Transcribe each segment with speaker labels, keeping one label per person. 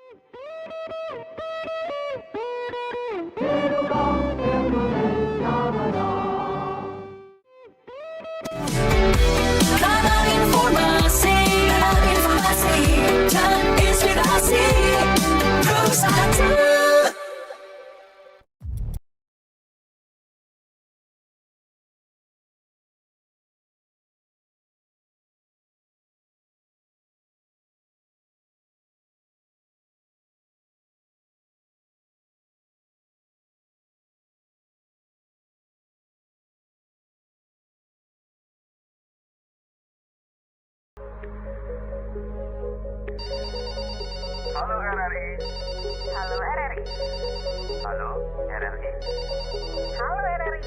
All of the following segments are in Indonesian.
Speaker 1: Kanal informasi dan inspirasi terus ada.
Speaker 2: Halo RRI.
Speaker 3: Halo RRI.
Speaker 2: Halo RRI.
Speaker 3: Halo RRI.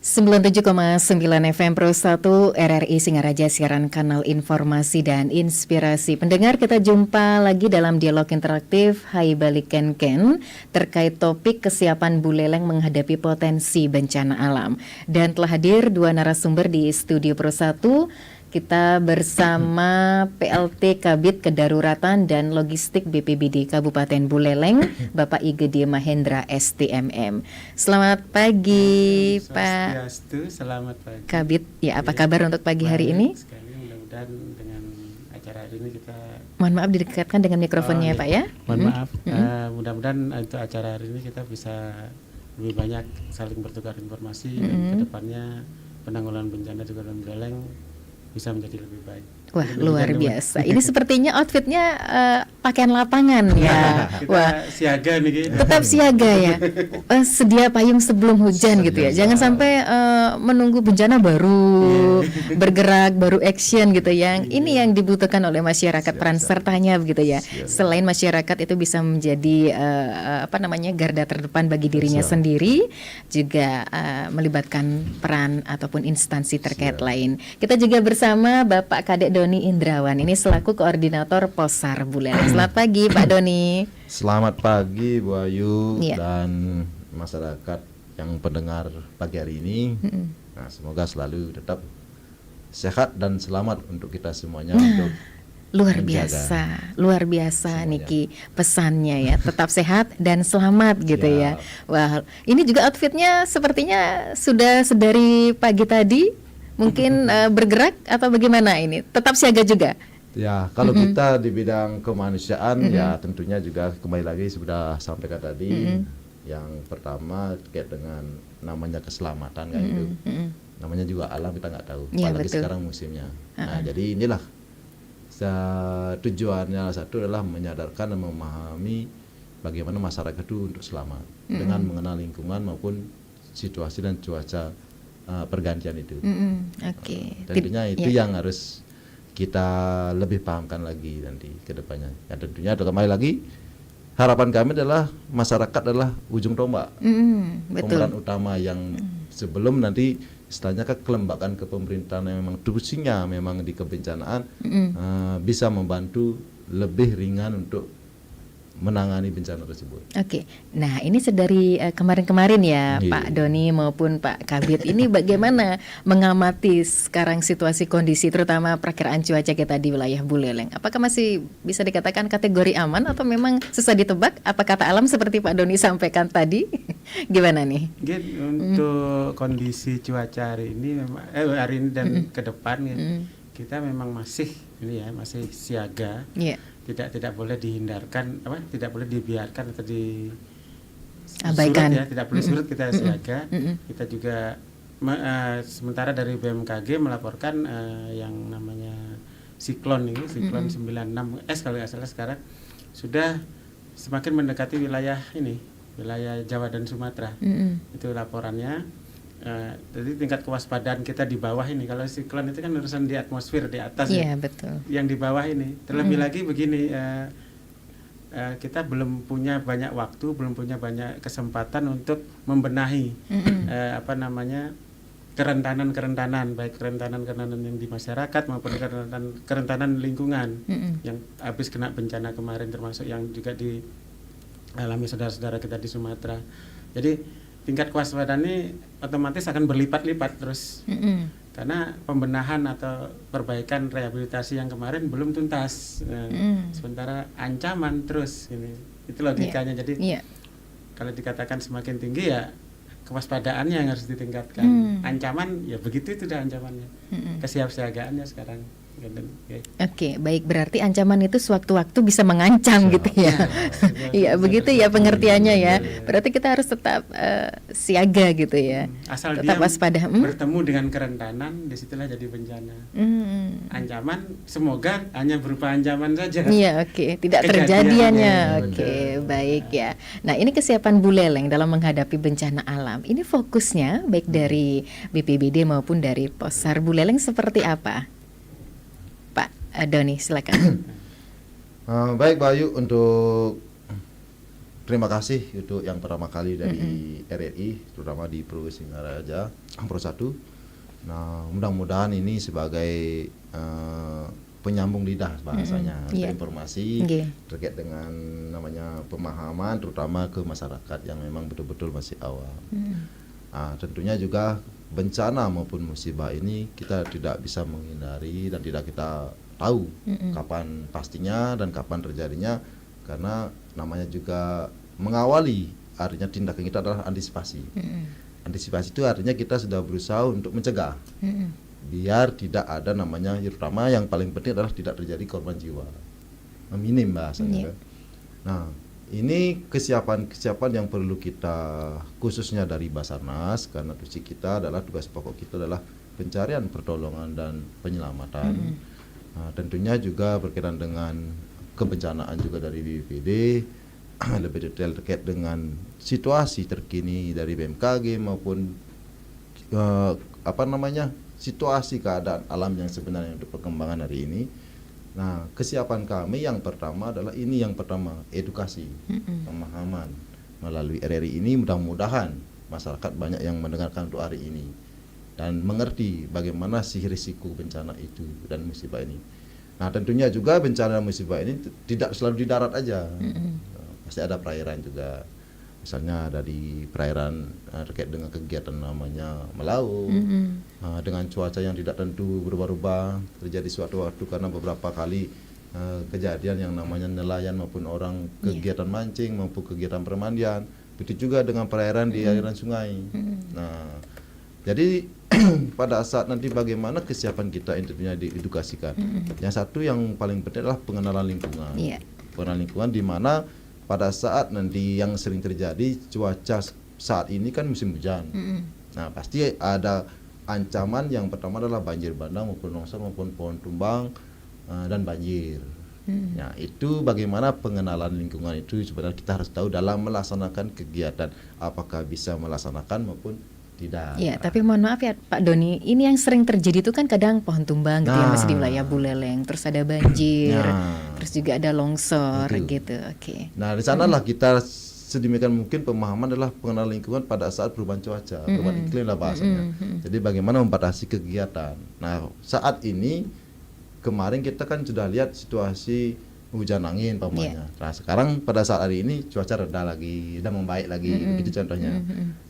Speaker 4: 97,9 FM Pro 1 RRI Singaraja, siaran kanal informasi dan inspirasi. Pendengar, kita jumpa lagi dalam dialog interaktif Hai Balik Ken Ken terkait topik kesiapan Buleleng menghadapi potensi bencana alam. Dan telah hadir dua narasumber di studio Pro 1. Kita bersama PLT Kabid Kedaruratan dan Logistik BPBD Kabupaten Buleleng, Bapak Igede Mahendra STMM. Selamat pagi, Pak
Speaker 5: Selamat pagi
Speaker 4: Kabid. Ya, apa kabar untuk pagi hari ini?
Speaker 5: Sekali, mudah-mudahan dengan acara hari ini kita...
Speaker 4: Mohon maaf didekatkan dengan mikrofonnya, Pak ya.
Speaker 5: Mohon maaf, mudah-mudahan untuk acara hari ini kita bisa lebih banyak saling bertukar informasi dan kedepannya penanggulangan bencana di Kabupaten Buleleng bisa menjadi lebih baik.
Speaker 4: Wah, luar biasa. Ini sepertinya outfitnya pakaian lapangan ya.
Speaker 5: Kita
Speaker 4: Wah,
Speaker 5: siaga nih.
Speaker 4: tetap siaga ya. Sedia payung sebelum hujan gitu ya. Jangan sampai menunggu bencana baru bergerak, baru action gitu ya. Ini yang dibutuhkan oleh masyarakat, peran sertanya begitu ya. Selain masyarakat itu bisa menjadi garda terdepan bagi dirinya sendiri, juga melibatkan peran ataupun instansi terkait lain. Kita juga bersama Bapak Kadek Doni Indrawan, ini selaku koordinator Posar Buleleng. Selamat pagi Pak Doni.
Speaker 6: Selamat pagi Bu Ayu
Speaker 4: Iya.
Speaker 6: dan masyarakat yang pendengar pagi hari ini. Nah, semoga selalu tetap sehat dan selamat untuk kita semuanya. Untuk
Speaker 4: Luar
Speaker 6: menjaga
Speaker 4: luar biasa
Speaker 6: semuanya.
Speaker 4: Niki pesannya ya, tetap sehat dan selamat gitu ya. Wah, ini juga outfitnya sepertinya sudah sedari pagi tadi mungkin bergerak atau bagaimana ini? Tetap siaga juga?
Speaker 6: ya, kalau kita di bidang kemanusiaan ya tentunya juga kembali lagi sudah sampaikan tadi. Yang pertama terkait dengan namanya keselamatan kayak itu. Namanya juga alam kita nggak tahu,
Speaker 4: Iya,
Speaker 6: apalagi
Speaker 4: betul.
Speaker 6: sekarang musimnya. Nah, jadi inilah tujuannya satu adalah menyadarkan dan memahami bagaimana masyarakat itu untuk selamat dengan mengenal lingkungan maupun situasi dan cuaca pergantian itu.
Speaker 4: Oke.
Speaker 6: Tentunya itu
Speaker 4: Ya.
Speaker 6: yang harus kita lebih pahamkan lagi nanti ke depannya. Dan tentunya kembali lagi harapan kami adalah masyarakat adalah ujung tombak,
Speaker 4: Betul.
Speaker 6: pemeran utama yang sebelum nanti istilahnya kelembagaan kepemerintahan yang memang tugasnya memang di kebencanaan bisa membantu lebih ringan untuk menangani bencana tersebut.
Speaker 4: Oke, nah ini sedari kemarin-kemarin ya
Speaker 6: Iya.
Speaker 4: Pak Doni maupun Pak Kabid, ini bagaimana mengamati sekarang situasi kondisi terutama perakiraan cuaca kita di wilayah Buleleng? Apakah masih bisa dikatakan kategori aman atau memang susah ditebak? Apa kata alam seperti Pak Doni sampaikan tadi? Gimana nih?
Speaker 5: Untuk kondisi cuaca hari ini memang hari ini dan ke depan ya, kita memang masih masih siaga.
Speaker 4: Iya.
Speaker 5: Tidak boleh dihindarkan, tidak boleh dibiarkan atau
Speaker 4: Abaikan.
Speaker 5: surut ya, tidak boleh surut, kita siaga. Kita juga sementara dari BMKG melaporkan yang namanya siklon ini, siklon 96S kalau nggak salah sekarang sudah semakin mendekati wilayah ini, wilayah Jawa dan Sumatera. Itu laporannya. Jadi tingkat kewaspadaan kita di bawah ini, kalau siklon itu kan urusan di atmosfer di atas
Speaker 4: Iya,
Speaker 5: ya.
Speaker 4: betul.
Speaker 5: Yang di bawah ini terlebih lagi begini, kita belum punya banyak waktu, belum punya banyak kesempatan untuk membenahi kerentanan baik kerentanan yang di masyarakat maupun kerentanan lingkungan yang habis kena bencana kemarin, termasuk yang juga dialami saudara-saudara kita di Sumatera. Jadi tingkat kewaspadaan ini otomatis akan berlipat-lipat terus. karena pembenahan atau perbaikan rehabilitasi yang kemarin belum tuntas. Sementara ancaman terus ini. Itu logikanya. Jadi
Speaker 4: Iya.
Speaker 5: kalau dikatakan semakin tinggi ya kewaspadaannya yang harus ditingkatkan. Ancaman ya begitu itu dah ancamannya. Kesiapsiagaannya sekarang.
Speaker 4: Oke, baik, berarti ancaman itu sewaktu-waktu bisa mengancam gitu ya. Iya, begitu ya pengertiannya ya. Berarti kita harus tetap siaga gitu ya.
Speaker 5: Asal
Speaker 4: tetap
Speaker 5: dia
Speaker 4: waspada.
Speaker 5: bertemu dengan kerentanan, disitulah jadi bencana. Ancaman semoga hanya berupa ancaman saja.
Speaker 4: Iya, oke, tidak terjadiannya. Oke, baik ya. Nah, ini kesiapan Buleleng dalam menghadapi bencana alam. Ini fokusnya baik dari BPBD maupun dari Posar Buleleng seperti apa? Pak Doni, silakan.
Speaker 6: Baik Bayu, untuk terima kasih untuk yang pertama kali dari RRI, terutama di Pro Singaraja Pro 1. Nah, mudah-mudahan ini sebagai penyambung lidah bahasanya, informasi terkait dengan namanya pemahaman, terutama ke masyarakat yang memang betul-betul masih awam. Nah, tentunya juga bencana maupun musibah ini kita tidak bisa menghindari dan tidak kita tahu kapan pastinya dan kapan terjadinya, karena namanya juga mengawali, artinya tindakan kita adalah antisipasi. Antisipasi itu artinya kita sudah berusaha untuk mencegah biar tidak ada namanya, terutama yang paling penting adalah tidak terjadi korban jiwa, minim bahasanya. Nah, ini kesiapan yang perlu kita, khususnya dari Basarnas, karena tugas kita adalah, tugas pokok kita adalah pencarian, pertolongan dan penyelamatan. Nah, tentunya juga berkaitan dengan kebencanaan juga dari BPBD, lebih detail terkait dengan situasi terkini dari BMKG maupun situasi keadaan alam yang sebenarnya untuk perkembangan hari ini. Nah, kesiapan kami yang pertama adalah edukasi, pemahaman melalui RRI ini. Mudah-mudahan masyarakat banyak yang mendengarkan untuk hari ini dan mengerti bagaimana sih risiko bencana itu dan musibah ini. Nah, tentunya juga bencana dan musibah ini tidak selalu di darat aja, pasti ada perairan juga. Misalnya ada di perairan terkait dengan kegiatan namanya melaut, dengan cuaca yang tidak tentu, berubah-ubah, terjadi suatu waktu karena beberapa kali kejadian yang namanya nelayan maupun orang kegiatan mancing maupun kegiatan permandian. Begitu juga dengan perairan di aliran sungai. Nah, jadi pada saat nanti bagaimana kesiapan kita intinya diedukasikan. Yang satu yang paling penting adalah pengenalan lingkungan. Pengenalan lingkungan di mana pada saat nanti yang sering terjadi cuaca saat ini kan musim hujan. Nah, pasti ada ancaman. Yang pertama adalah banjir bandang maupun longsor maupun pohon tumbang dan banjir. Nah, itu bagaimana pengenalan lingkungan itu sebenarnya kita harus tahu dalam melaksanakan kegiatan, apakah bisa melaksanakan maupun tidak.
Speaker 4: Iya, tapi mohon maaf ya Pak Doni, ini yang sering terjadi itu kan kadang pohon tumbang gitu ya, masih di wilayah Buleleng, terus ada banjir, terus juga ada longsor gitu. Oke.
Speaker 6: Nah, di sanalah kita sedemikian mungkin pemahaman adalah pengenalan lingkungan pada saat perubahan cuaca, perubahan iklim lah bahasanya. Jadi bagaimana membatasi kegiatan. Nah, saat ini kemarin kita kan sudah lihat situasi hujan angin pamannya. Nah, sekarang pada saat hari ini cuaca reda lagi, sudah membaik lagi, begitu contohnya.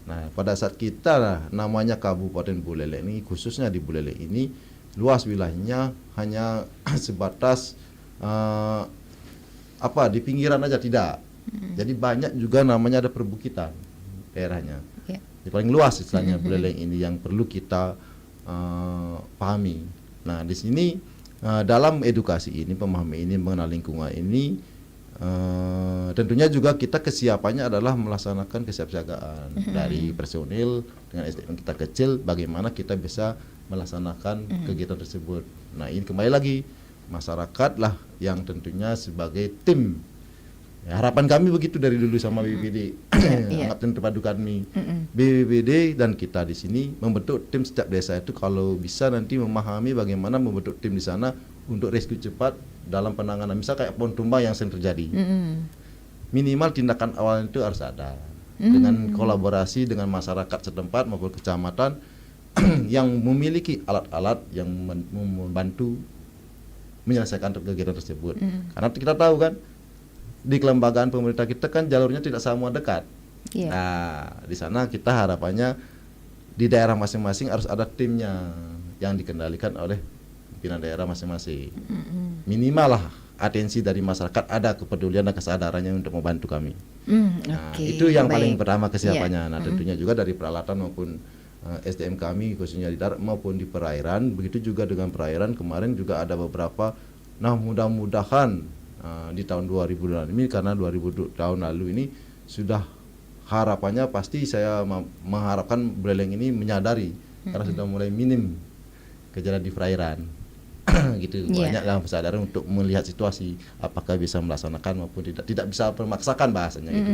Speaker 6: Nah, pada saat kita namanya Kabupaten Buleleng ini, khususnya di Buleleng ini, luas wilayahnya hanya sebatas di pinggiran aja tidak. Jadi banyak juga namanya ada perbukitan daerahnya. Yang paling luas istilahnya Buleleng ini yang perlu kita pahami. Nah, di sini dalam edukasi ini, pemahaman ini, mengenal lingkungan ini, tentunya juga kita kesiapannya adalah melaksanakan kesiapsiagaan dari personil dengan SDM kita kecil, bagaimana kita bisa melaksanakan kegiatan tersebut. Nah, ini kembali lagi masyarakat lah yang tentunya sebagai tim. Ya, harapan kami begitu dari dulu sama BPBD, angkatan terpadu kami, BPBD dan kita di sini membentuk tim setiap desa itu kalau bisa nanti memahami bagaimana membentuk tim di sana untuk rescue cepat dalam penanganan, misal kayak pohon tumbang yang sering terjadi. Minimal tindakan awal itu harus ada dengan kolaborasi dengan masyarakat setempat maupun kecamatan yang memiliki alat-alat yang membantu menyelesaikan kegiatan tersebut. Karena kita tahu kan di kelembagaan pemerintah kita kan jalurnya tidak semua dekat. Nah, di sana kita harapannya di daerah masing-masing harus ada timnya yang dikendalikan oleh pimpinan daerah masing-masing. Minimal lah atensi dari masyarakat, ada kepedulian dan kesadarannya untuk membantu kami. Nah,
Speaker 4: Oke,
Speaker 6: itu yang paling
Speaker 4: baik.
Speaker 6: pertama kesiapannya.
Speaker 4: Ya.
Speaker 6: Nah, tentunya juga dari peralatan maupun SDM kami khususnya di darat maupun di perairan. Begitu juga dengan perairan, kemarin juga ada beberapa. Nah, mudah-mudahan di tahun 2000 ini, karena 2000 tahun lalu ini sudah harapannya pasti saya mengharapkan Buleleng ini menyadari karena sudah mulai minim kejadian di perairan. Gitu,
Speaker 4: Iya.
Speaker 6: banyak dalam kesadaran untuk melihat situasi apakah bisa melaksanakan maupun tidak bisa memaksakan bahasanya gitu.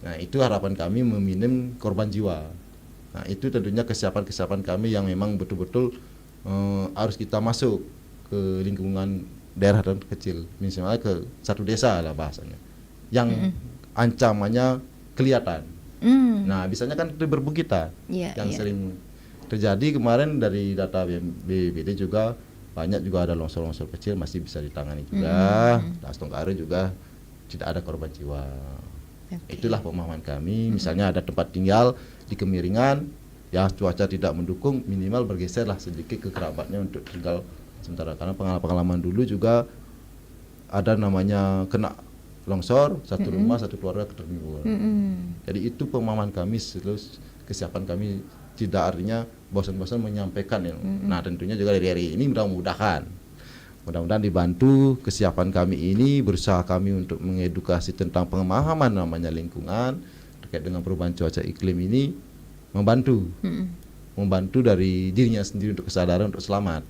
Speaker 6: Nah, itu harapan kami meminim korban jiwa. Nah, itu tentunya kesiapan kami yang memang betul-betul harus kita masuk ke lingkungan daerah dan kecil, misalnya ke satu desa lah bahasanya, yang ancamannya kelihatan. Nah, biasanya kan itu berbukitan
Speaker 4: Iya,
Speaker 6: yang
Speaker 4: iya.
Speaker 6: sering terjadi. Kemarin dari data BPBD juga banyak juga ada longsor-longsor kecil masih bisa ditangani juga. Tonggare juga tidak ada korban jiwa.
Speaker 4: Oke.
Speaker 6: Itulah pemahaman kami. Misalnya ada tempat tinggal di Kemiringan, ya cuaca tidak mendukung, minimal bergeserlah sedikit ke kerabatnya untuk tinggal sementara. Karena pengalaman dulu juga ada namanya kena longsor, satu rumah satu keluarga tertimbun. Jadi itu pemahaman kami, terus kesiapan kami, tidak artinya bosan-bosan menyampaikan ya. Nah, tentunya juga dari hari ini mudah-mudahan dibantu kesiapan kami ini, berusaha kami untuk mengedukasi tentang pemahaman namanya lingkungan terkait dengan perubahan cuaca iklim ini, membantu dari dirinya sendiri untuk kesadaran untuk selamat.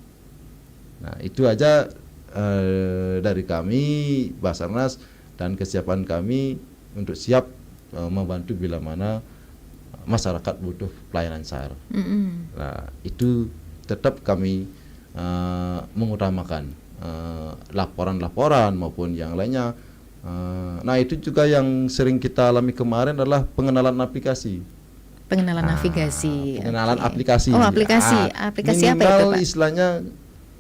Speaker 6: Nah, itu aja dari kami Basarnas, dan kesiapan kami untuk siap membantu bila mana masyarakat butuh pelayanan SAR. Nah, itu tetap kami mengutamakan laporan-laporan maupun yang lainnya. Nah, itu juga yang sering kita alami kemarin adalah pengenalan aplikasi.
Speaker 4: Navigasi.
Speaker 6: Pengenalan
Speaker 4: Oke.
Speaker 6: aplikasi.
Speaker 4: Oh, aplikasi. Aplikasi apa itu,
Speaker 6: minimal
Speaker 4: Pak?
Speaker 6: istilahnya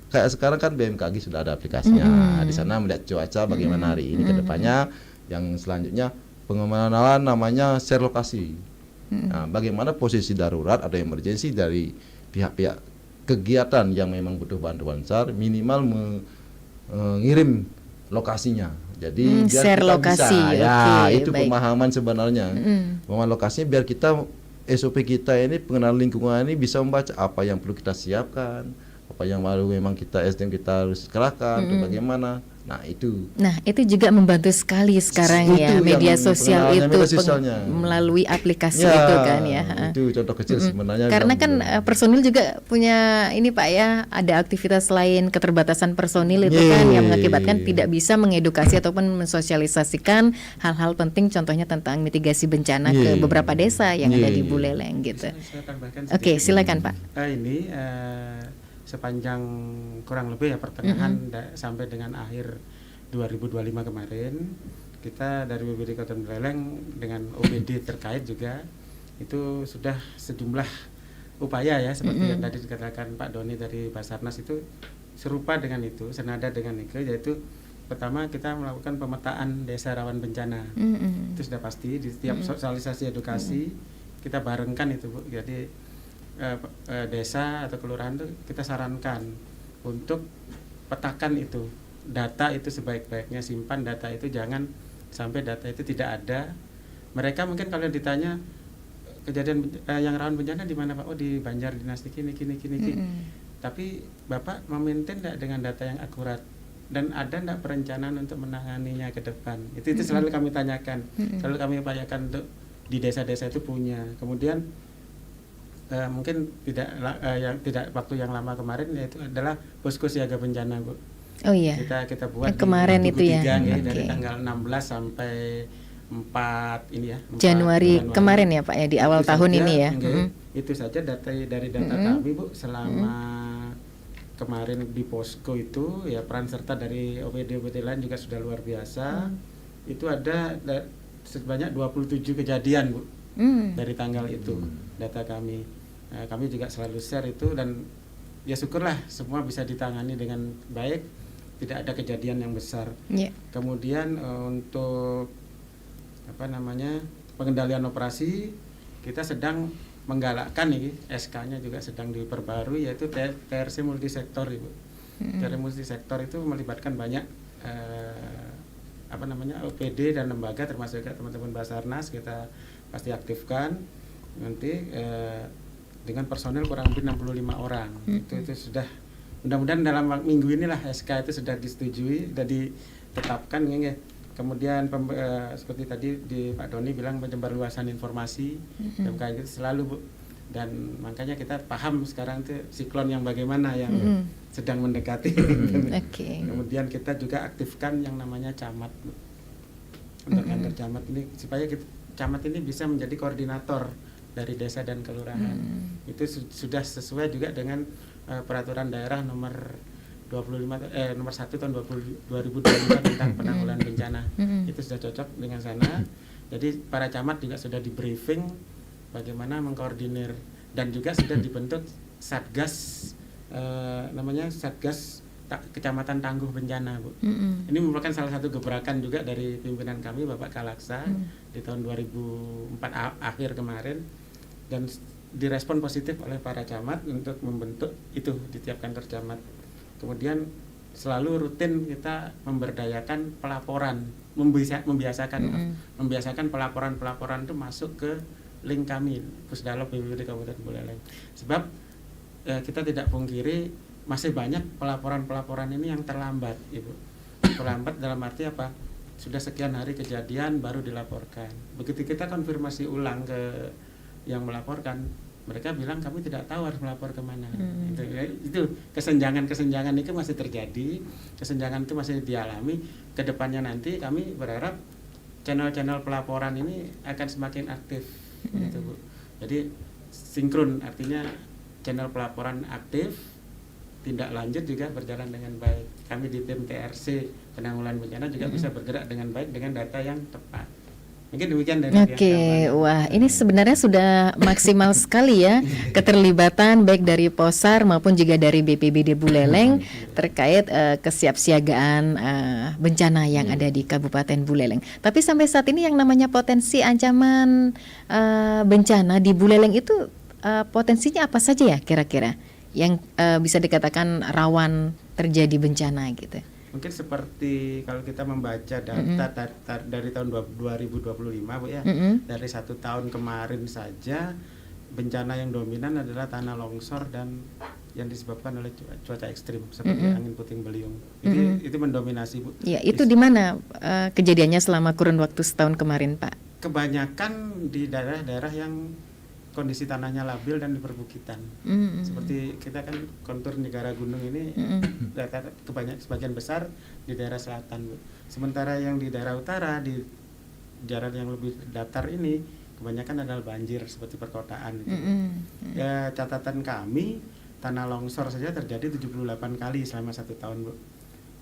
Speaker 6: kayak sekarang kan BMKG sudah ada aplikasinya. Di sana melihat cuaca bagaimana hari ini ke depannya. Yang selanjutnya pengenalan namanya share lokasi. Nah, bagaimana posisi darurat atau emergensi dari pihak-pihak kegiatan yang memang butuh bantuan SAR, minimal mengirim lokasinya. Jadi biar
Speaker 4: share
Speaker 6: kita
Speaker 4: lokasi.
Speaker 6: bisa, ya
Speaker 4: Oke,
Speaker 6: itu
Speaker 4: baik.
Speaker 6: pemahaman sebenarnya. Pemahaman lokasinya biar kita SOP kita ini pengenalan lingkungan ini bisa membaca apa yang perlu kita siapkan, apa yang baru memang kita SDM kita harus kerahkan, atau bagaimana. Nah, itu.
Speaker 4: Nah, itu juga membantu sekali sekarang ya,
Speaker 6: Itu
Speaker 4: media
Speaker 6: yang
Speaker 4: sosial
Speaker 6: pengenalannya,
Speaker 4: itu
Speaker 6: media sosialnya.
Speaker 4: melalui aplikasi
Speaker 6: Ya,
Speaker 4: itu kan ya.
Speaker 6: itu contoh kecil sebenarnya.
Speaker 4: Karena
Speaker 6: yang
Speaker 4: kan
Speaker 6: belum-
Speaker 4: personil juga punya ini Pak ya, ada aktivitas lain, keterbatasan personil itu kan yang mengakibatkan tidak bisa mengedukasi ataupun mensosialisasikan hal-hal penting, contohnya tentang mitigasi bencana ke beberapa desa yang ada di Buleleng gitu.
Speaker 5: Saya tambahkan
Speaker 4: Oke,
Speaker 5: sedikit.
Speaker 4: silakan Pak.
Speaker 5: Ini sepanjang kurang lebih ya pertengahan sampai dengan akhir 2025 kemarin, kita dari BPBD Kabupaten Buleleng dengan OPD terkait juga itu sudah sejumlah upaya ya, seperti yang tadi dikatakan Pak Doni dari Basarnas, itu serupa dengan itu, senada dengan itu, yaitu pertama kita melakukan pemetaan desa rawan bencana. Itu sudah pasti di setiap sosialisasi edukasi kita barengkan itu, Bu. Jadi desa atau kelurahan itu kita sarankan untuk petakan itu data itu sebaik-baiknya, simpan data itu, jangan sampai data itu tidak ada. Mereka mungkin kalau ditanya kejadian yang rawan bencana di mana Pak? Oh, di Banjar Dinasti kini. Tapi Bapak memaintain enggak dengan data yang akurat, dan ada enggak perencanaan untuk menanganinya ke depan? Itu selalu kami tanyakan. Selalu kami upayakan untuk di desa-desa itu punya. Kemudian mungkin tidak waktu yang lama kemarin, yaitu adalah posko siaga bencana, Bu.
Speaker 4: Oh iya.
Speaker 5: Kita buat
Speaker 4: Yang kemarin
Speaker 5: di
Speaker 4: itu ya.
Speaker 5: dari
Speaker 4: Oke.
Speaker 5: tanggal 16 sampai 4 ini ya. 4
Speaker 4: Januari kemarin ya Pak ya, di awal
Speaker 5: Itu
Speaker 4: tahun
Speaker 5: saja,
Speaker 4: ini ya.
Speaker 5: Itu saja dari data kami, Bu, selama kemarin di posko itu ya, peran serta dari OPD lain juga sudah luar biasa. Itu ada sebanyak 27 kejadian, Bu. Dari tanggal itu data kami. Nah, kami juga selalu share itu, dan ya syukurlah semua bisa ditangani dengan baik, tidak ada kejadian yang besar.
Speaker 4: Iya.
Speaker 5: Kemudian untuk pengendalian operasi, kita sedang menggalakkan ini SK-nya juga sedang diperbarui, yaitu TRC multisektor Ibu. TRC multisektor itu melibatkan banyak OPD dan lembaga, termasuk teman-teman Basarnas kita pasti aktifkan nanti dengan personil kurang lebih 65 orang. Itu sudah, mudah-mudahan dalam minggu inilah SK itu sudah disetujui, sudah ditetapkan ya. Kemudian seperti tadi Pak Doni bilang penyebarluasan informasi BMKG itu selalu Bu, dan makanya kita paham sekarang itu siklon yang bagaimana yang sedang mendekati. Kemudian kita juga aktifkan yang namanya camat Bu. Untuk kantor camat ini supaya camat ini bisa menjadi koordinator dari desa dan kelurahan. Itu sudah sesuai juga dengan peraturan daerah nomor 1 tahun 2025 tentang penanggulangan bencana. Itu sudah cocok dengan sana. Jadi para camat juga sudah di briefing bagaimana mengkoordinir, dan juga sudah dibentuk Satgas namanya Satgas Kecamatan Tangguh Bencana Bu. Ini merupakan salah satu gebrakan juga dari pimpinan kami Bapak Kalaksa di tahun 2004 akhir kemarin, dan direspon positif oleh para camat untuk membentuk itu di tiap kantor camat. Kemudian selalu rutin kita memberdayakan pelaporan, membiasakan pelaporan itu masuk ke link kami Pusdalop BPBD Kabupaten Buleleng. Sebab kita tidak pungkiri masih banyak pelaporan ini yang terlambat, Ibu. Terlambat dalam arti apa? Sudah sekian hari kejadian baru dilaporkan. Begitu kita konfirmasi ulang ke yang melaporkan, mereka bilang kami tidak tahu harus melapor kemana. Itu kesenjangan itu masih terjadi, kesenjangan itu masih dialami. Kedepannya nanti kami berharap channel-channel pelaporan ini akan semakin aktif, gitu Bu. Jadi sinkron, artinya channel pelaporan aktif, tindak lanjut juga berjalan dengan baik. Kami di tim TRC penanggulangan bencana juga bisa bergerak dengan baik dengan data yang tepat. Mungkin demikian dari
Speaker 4: wah ini sebenarnya sudah maksimal sekali ya keterlibatan baik dari Posar maupun juga dari BPBD Buleleng terkait kesiapsiagaan bencana yang ada di Kabupaten Buleleng. Tapi sampai saat ini yang namanya potensi ancaman bencana di Buleleng itu potensinya apa saja ya kira-kira yang bisa dikatakan rawan terjadi bencana gitu?
Speaker 5: Mungkin seperti kalau kita membaca data dari tahun 2025 Bu ya, dari 1 tahun kemarin saja bencana yang dominan adalah tanah longsor dan yang disebabkan oleh cuaca ekstrim seperti angin puting beliung. Itu mendominasi Bu.
Speaker 4: Ya, itu di mana kejadiannya selama kurun waktu setahun kemarin Pak?
Speaker 5: Kebanyakan di daerah-daerah yang kondisi tanahnya labil dan di perbukitan. Seperti kita kan kontur negara gunung ini sebagian besar di daerah selatan Bu. Sementara yang di daerah utara, di daerah yang lebih datar ini kebanyakan adalah banjir seperti perkotaan gitu. Ya, catatan kami tanah longsor saja terjadi 78 kali selama 1 tahun Bu.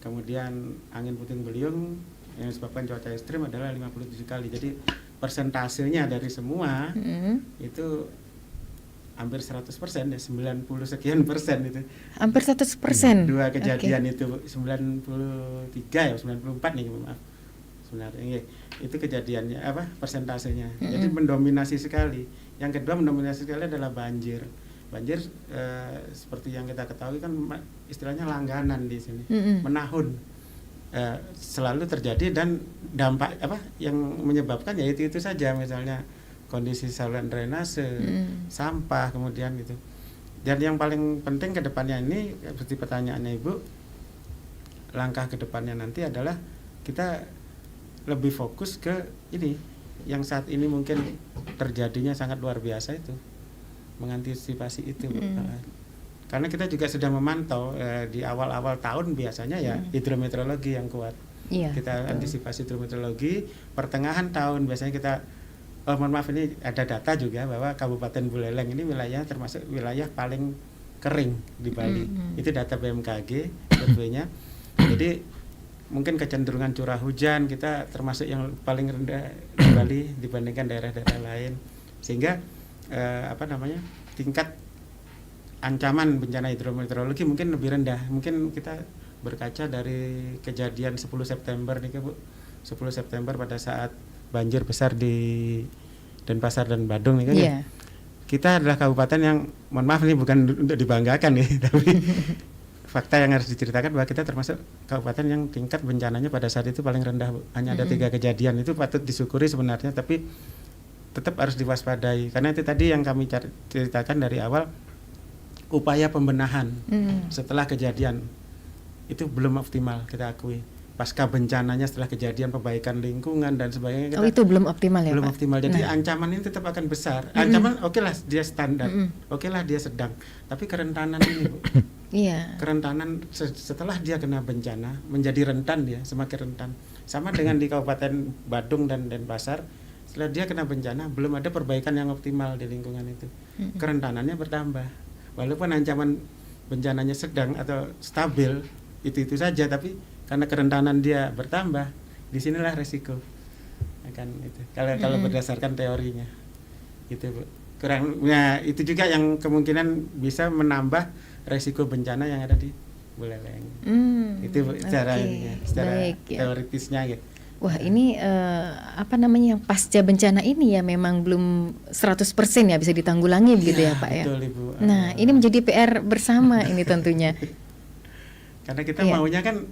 Speaker 5: Kemudian angin puting beliung yang disebabkan cuaca ekstrim adalah 57 kali. Jadi persentasenya dari semua itu hampir 100% ya, 90 sekian persen itu.
Speaker 4: Hampir 100%.
Speaker 5: Dua kejadian itu 93 ya, 94 nih maaf. Sebenarnya itu kejadiannya persentasenya. Jadi mendominasi sekali. Yang kedua mendominasi sekali adalah banjir. Banjir seperti yang kita ketahui kan istilahnya langganan di sini. Menahun. Selalu terjadi dan dampak yang menyebabkan ya itu saja, misalnya kondisi saluran drainase, sampah kemudian gitu. Dan yang paling penting ke depannya ini seperti pertanyaannya Ibu, langkah ke depannya nanti adalah kita lebih fokus ke ini yang saat ini mungkin terjadinya sangat luar biasa itu, mengantisipasi itu Bu. Karena kita juga sudah memantau di awal-awal tahun biasanya ya hidrometeorologi yang kuat. Kita antisipasi hidrometeorologi, pertengahan tahun biasanya kita mohon maaf ini ada data juga bahwa Kabupaten Buleleng ini wilayah termasuk wilayah paling kering di Bali. Itu data BMKG surveinya. Jadi mungkin kecenderungan curah hujan kita termasuk yang paling rendah di Bali dibandingkan daerah-daerah lain. Sehingga tingkat ancaman bencana hidrometeorologi mungkin lebih rendah. Mungkin kita berkaca dari kejadian 10 September nih Bu. 10 September pada saat banjir besar di Denpasar dan Badung nih kan ya. kita adalah kabupaten yang, mohon maaf ini bukan untuk dibanggakan nih, tapi fakta yang harus diceritakan bahwa kita termasuk kabupaten yang tingkat bencananya pada saat itu paling rendah, Bu. Hanya ada 3 kejadian. Itu patut disyukuri sebenarnya, tapi tetap harus diwaspadai karena itu tadi yang kami ceritakan dari awal, upaya pembenahan setelah kejadian itu belum optimal, kita akui. Pasca bencananya setelah kejadian, perbaikan lingkungan dan sebagainya,
Speaker 4: itu belum optimal ya,
Speaker 5: belum
Speaker 4: Pak?
Speaker 5: optimal. Jadi
Speaker 4: Nah.
Speaker 5: ancaman ini tetap akan besar. Ancaman oke lah dia standar, oke lah dia sedang, tapi kerentanan ini, Bu,
Speaker 4: Iya.
Speaker 5: kerentanan setelah dia kena bencana menjadi rentan, dia semakin rentan. Sama dengan di Kabupaten Badung dan Denpasar, setelah dia kena bencana belum ada perbaikan yang optimal di lingkungan itu, kerentanannya bertambah. Walaupun ancaman bencananya sedang atau stabil itu saja, tapi karena kerentanan dia bertambah, disinilah resiko akan itu. Kalau berdasarkan teorinya, itu, Bu. Kurangnya itu juga yang kemungkinan bisa menambah resiko bencana yang ada di Buleleng. Itu, Bu, secara ininya, secara
Speaker 4: Baik, ya.
Speaker 5: teoritisnya gitu.
Speaker 4: Wah, ini apa namanya, yang pasca bencana ini ya memang belum 100% ya bisa ditanggulangi begitu ya, Pak ya.
Speaker 5: Betul, Ibu.
Speaker 4: Nah, ini menjadi PR bersama ini tentunya.
Speaker 5: Karena kita
Speaker 4: Iya.
Speaker 5: maunya kan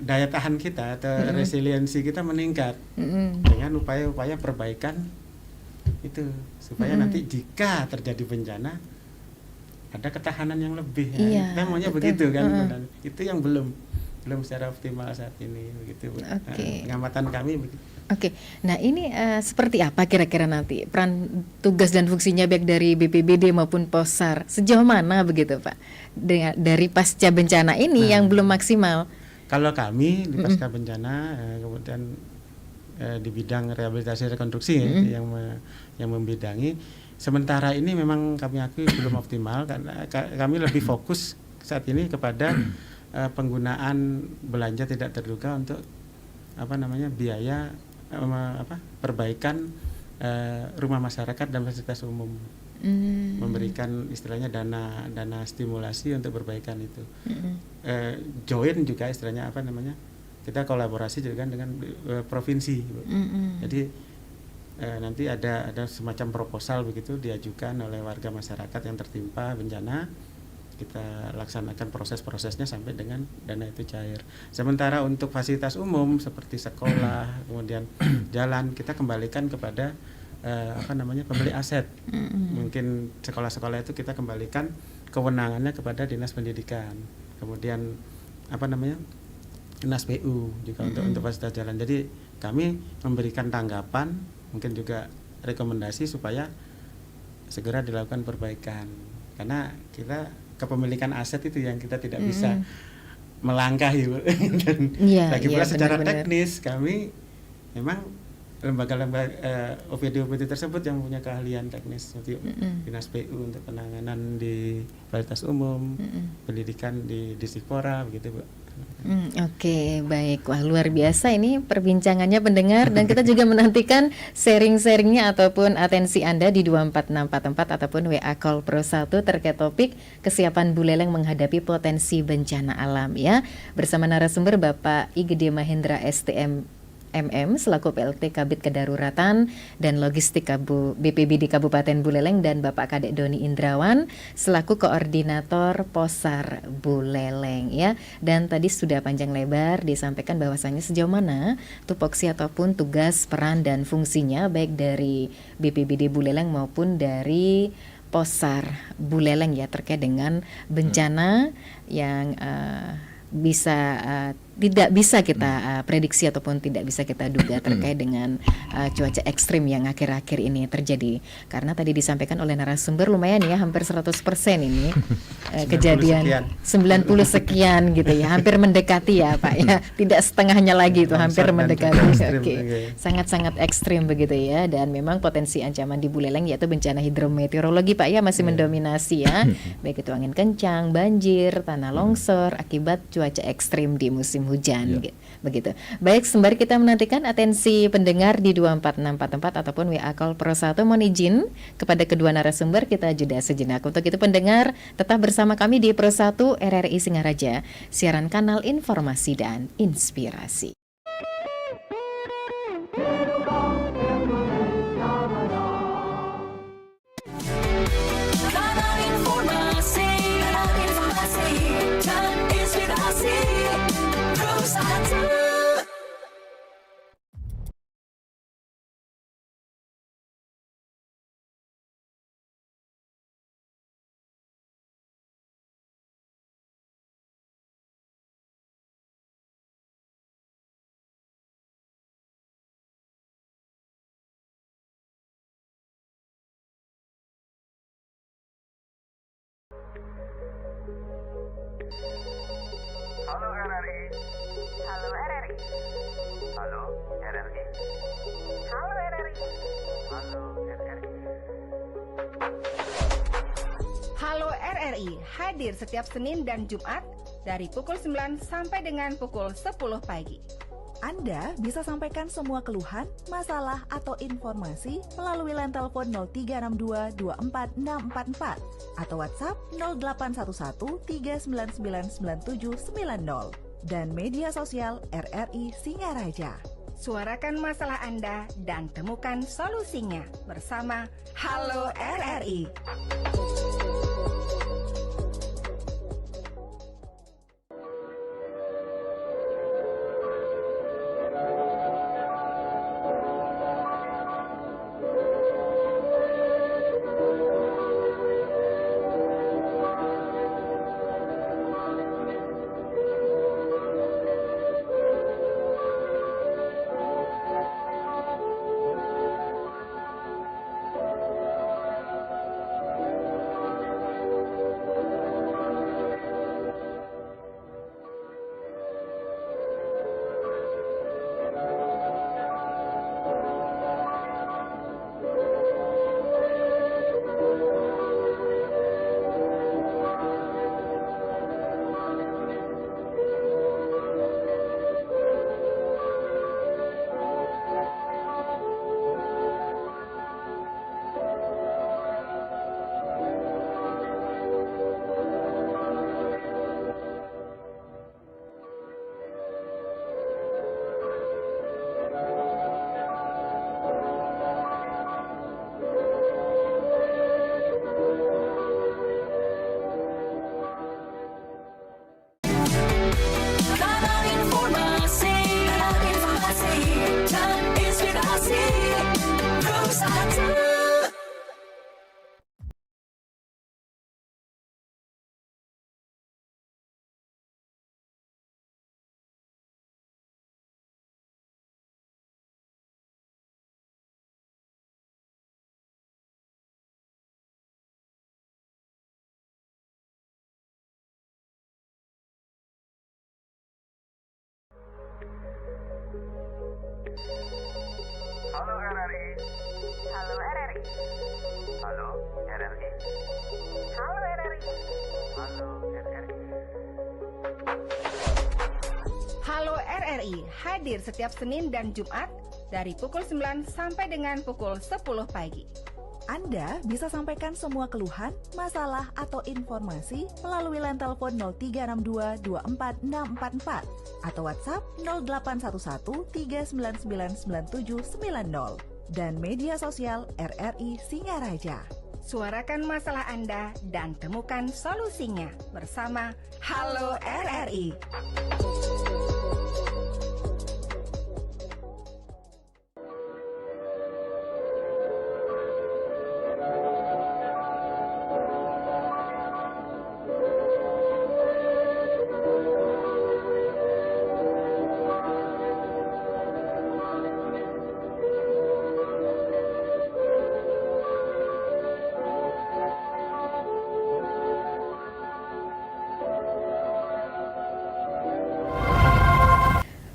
Speaker 5: daya tahan kita atau resiliensi kita meningkat dengan upaya-upaya perbaikan itu, supaya nanti jika terjadi bencana ada ketahanan yang lebih.
Speaker 4: Iya,
Speaker 5: Kita maunya
Speaker 4: betul.
Speaker 5: begitu kan. Dan itu yang belum secara optimal saat ini begitu, Bu.
Speaker 4: Oke.
Speaker 5: Pengamatan kami begitu.
Speaker 4: Oke, nah ini seperti apa kira-kira nanti peran, tugas dan fungsinya baik dari BPBD maupun Posar sejauh mana begitu, Pak? Dari pasca bencana ini yang belum maksimal.
Speaker 5: Kalau kami di pasca bencana, kemudian di bidang rehabilitasi rekonstruksi yang membidangi, sementara ini memang kami akui belum optimal karena kami lebih fokus saat ini kepada penggunaan belanja tidak terduga untuk biaya perbaikan rumah masyarakat dan fasilitas umum. Memberikan istilahnya dana stimulasi untuk perbaikan itu. Join juga istilahnya kita kolaborasi juga dengan provinsi. Jadi nanti ada semacam proposal begitu diajukan oleh warga masyarakat yang tertimpa bencana, kita laksanakan proses-prosesnya sampai dengan dana itu cair. Sementara untuk fasilitas umum seperti sekolah, kemudian jalan, kita kembalikan kepada pembeli aset. Mungkin sekolah-sekolah itu kita kembalikan kewenangannya kepada Dinas Pendidikan. Kemudian Dinas PU juga untuk fasilitas jalan. Jadi kami memberikan tanggapan, mungkin juga rekomendasi supaya segera dilakukan perbaikan. Karena kita kepemilikan aset itu yang kita tidak bisa melangkahi, Bu. Dan lagi pula secara teknis kami memang lembaga-lembaga OPD tersebut yang punya keahlian teknis seperti Dinas PU untuk penanganan di fasilitas umum, pendidikan di Dispora begitu, Bu.
Speaker 4: Oke, baik. Wah, luar biasa ini perbincangannya pendengar, dan kita juga menantikan sharing-sharingnya ataupun atensi Anda di 24644 ataupun WA Call Pro 1 terkait topik kesiapan Buleleng menghadapi potensi bencana alam ya. Bersama narasumber Bapak I Gede Mahendra STM MM selaku PLT Kabid Kedaruratan dan Logistik BPBD Kabupaten Buleleng, dan Bapak Kadek Doni Indrawan selaku Koordinator Posar Buleleng ya. Dan tadi sudah panjang lebar disampaikan bahwasannya sejauh mana tupoksi ataupun tugas, peran dan fungsinya baik dari BPBD Buleleng maupun dari Posar Buleleng ya terkait dengan bencana yang tidak bisa kita prediksi ataupun tidak bisa kita duga terkait dengan cuaca ekstrim yang akhir-akhir ini terjadi. Karena tadi disampaikan oleh narasumber lumayan ya, hampir 100% ini kejadian 90 sekian gitu ya, hampir mendekati ya Pak ya, tidak setengahnya lagi itu, hampir mendekati. Oke. Sangat-sangat ekstrim begitu ya, dan memang potensi ancaman di Buleleng yaitu bencana hidrometeorologi Pak ya masih mendominasi ya, baik itu angin kencang, banjir, tanah longsor akibat cuaca ekstrim di musim hujan begitu. Baik, sembari kita menantikan atensi pendengar di 24644 ataupun WA Call Pro 1, mohon izin kepada kedua narasumber kita jeda sejenak. Untuk itu pendengar tetap bersama kami di Pro 1 RRI Singaraja, siaran kanal informasi dan inspirasi.
Speaker 2: Halo RRI.
Speaker 3: Halo RRI.
Speaker 2: Halo RRI.
Speaker 3: Halo RRI.
Speaker 2: Halo RRI.
Speaker 7: Halo RRI hadir setiap Senin dan Jumat dari pukul 9 sampai dengan pukul 10 pagi.
Speaker 8: Anda bisa sampaikan semua keluhan, masalah, atau informasi melalui line telepon 0362 24644 atau WhatsApp 0811 3999790 dan media sosial RRI Singaraja.
Speaker 7: Suarakan masalah Anda dan temukan solusinya bersama Halo RRI.
Speaker 1: Kanal informasi dan inspirasi Terus ada.
Speaker 2: Halo RRI.
Speaker 3: Halo RRI.
Speaker 2: Halo RRI.
Speaker 3: Halo RRI.
Speaker 2: Halo RRI.
Speaker 7: Halo RRI hadir setiap Senin dan Jumat dari pukul 9 sampai dengan pukul 10 pagi.
Speaker 8: Anda bisa sampaikan semua keluhan, masalah, atau informasi melalui line telepon 0362 24644 atau WhatsApp 0811 3999790 dan media sosial RRI Singaraja.
Speaker 7: Suarakan masalah Anda dan temukan solusinya bersama Halo RRI.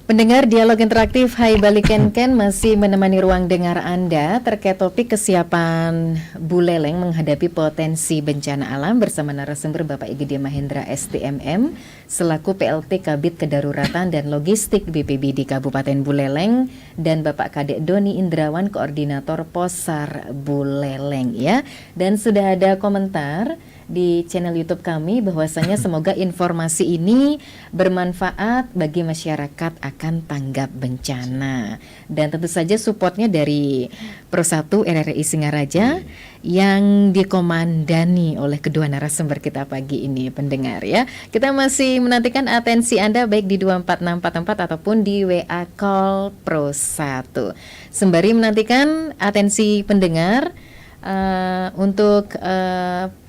Speaker 4: Pendengar dialog interaktif Hai Baliken Ken masih menemani ruang dengar Anda terkait topik kesiapan Buleleng menghadapi potensi bencana alam bersama narasumber Bapak Igede Mahendra STMM selaku PLT Kabid Kedaruratan dan Logistik BPBD Kabupaten Buleleng dan Bapak Kadek Doni Indrawan Koordinator Posar Buleleng ya. Dan sudah ada komentar di channel YouTube kami bahwasanya semoga informasi ini bermanfaat bagi masyarakat akan tanggap bencana. Dan tentu saja supportnya dari Pro 1 RRI Singaraja yang dikomandani oleh kedua narasumber kita pagi ini, pendengar ya. Kita masih menantikan atensi Anda baik di 24644 ataupun di WA Call Pro 1. Sembari menantikan atensi pendengar untuk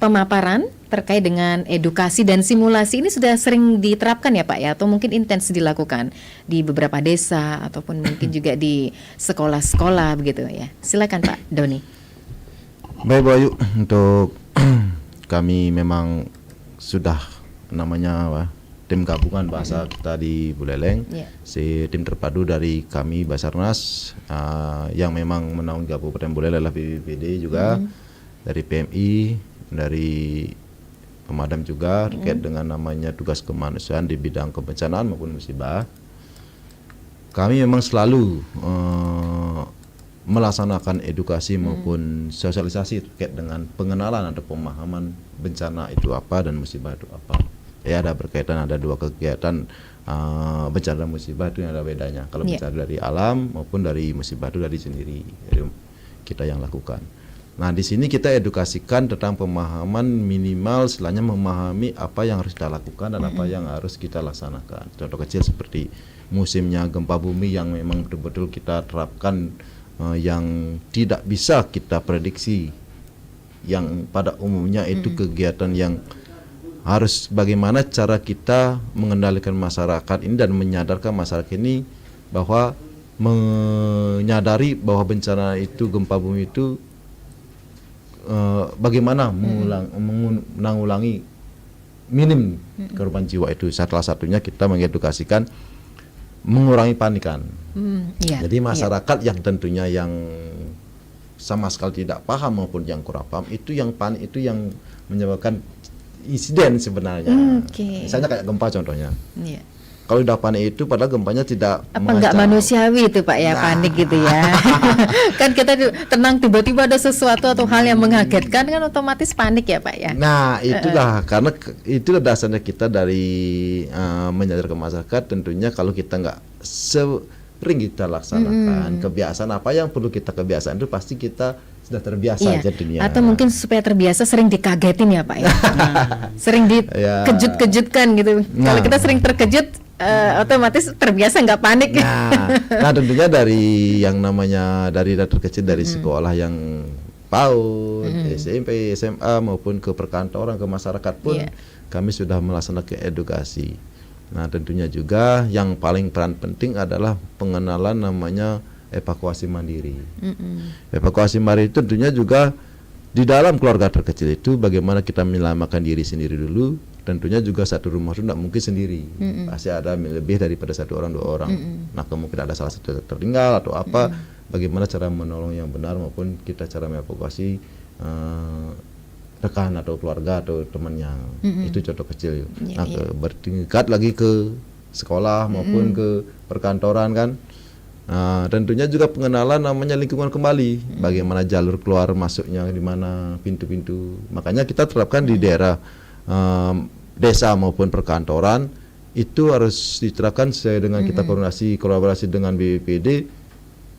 Speaker 4: pemaparan terkait dengan edukasi dan simulasi ini sudah sering diterapkan ya Pak ya, atau mungkin intens dilakukan di beberapa desa ataupun mungkin juga di sekolah-sekolah begitu ya. Silakan Pak Doni.
Speaker 6: Baik Bu Ayu, untuk kami memang sudah namanya apa, tim gabungan bahasa kita di Buleleng,
Speaker 4: Ya.
Speaker 6: si tim terpadu dari kami Basarnas yang memang menaungi Kabupaten Buleleng adalah BPBD juga, dari PMI, dari pemadam juga terkait dengan namanya tugas kemanusiaan di bidang kebencanaan maupun musibah. Kami memang selalu melaksanakan edukasi maupun sosialisasi terkait dengan pengenalan atau pemahaman bencana itu apa dan musibah itu apa. Ya, ada berkaitan, ada dua kegiatan bencana dan musibah itu yang ada bedanya. Kalau bencana dari alam maupun dari musibah itu dari sendiri, dari kita yang lakukan. Nah, di sini kita edukasikan tentang pemahaman minimal istilahnya memahami apa yang harus kita lakukan dan apa yang harus kita laksanakan. Contoh kecil seperti musimnya gempa bumi yang memang betul-betul kita terapkan, yang tidak bisa kita prediksi, yang pada umumnya itu kegiatan yang harus bagaimana cara kita mengendalikan masyarakat ini dan menyadarkan masyarakat ini bahwa menyadari bahwa bencana itu, gempa bumi itu bagaimana menanggulangi minim korban jiwa itu. Salah satunya kita mengedukasikan mengurangi panikan. Jadi masyarakat yang tentunya yang sama sekali tidak paham maupun yang kurang paham itu, yang panik itu yang menyebabkan insiden sebenarnya. Misalnya kayak gempa contohnya. Kalau udah panik itu padahal gempanya tidak
Speaker 4: Enggak manusiawi itu Pak ya, panik gitu ya. Kan kita tenang tiba-tiba ada sesuatu atau hal yang mengagetkan kan otomatis panik ya Pak ya.
Speaker 6: Nah, itulah karena itulah dasarnya kita dari menyadarkan masyarakat. Tentunya kalau kita nggak sering kita laksanakan kebiasaan apa yang perlu kita kebiasaan itu pasti kita sudah terbiasa jadinya.
Speaker 4: Atau mungkin supaya terbiasa sering dikagetin ya Pak ya. Sering dikejut-kejutkan gitu. Kalau kita sering terkejut otomatis terbiasa nggak panik.
Speaker 6: Nah, tentunya dari yang namanya dari terkecil dari sekolah yang PAUD, SMP, SMA maupun ke perkantoran, ke masyarakat pun kami sudah melaksanakan edukasi. Nah, tentunya juga yang paling peran penting adalah pengenalan namanya evakuasi mandiri. Evakuasi mandiri itu tentunya juga di dalam keluarga terkecil itu bagaimana kita menyelamatkan diri sendiri dulu. Tentunya juga satu rumah itu tidak mungkin sendiri, pasti ada lebih daripada satu orang, dua orang. Nah, kemungkinan ada salah satu tertinggal atau apa, bagaimana cara menolong yang benar maupun kita cara mengevakuasi rekan atau keluarga atau temannya. Itu contoh kecil. Nah, bertingkat lagi ke sekolah maupun ke perkantoran kan. Nah, tentunya juga pengenalan namanya lingkungan kembali, bagaimana jalur keluar masuknya di mana, pintu-pintu. Makanya kita terapkan di daerah desa maupun perkantoran itu harus diterapkan sesuai dengan kita kolaborasi dengan BPBD.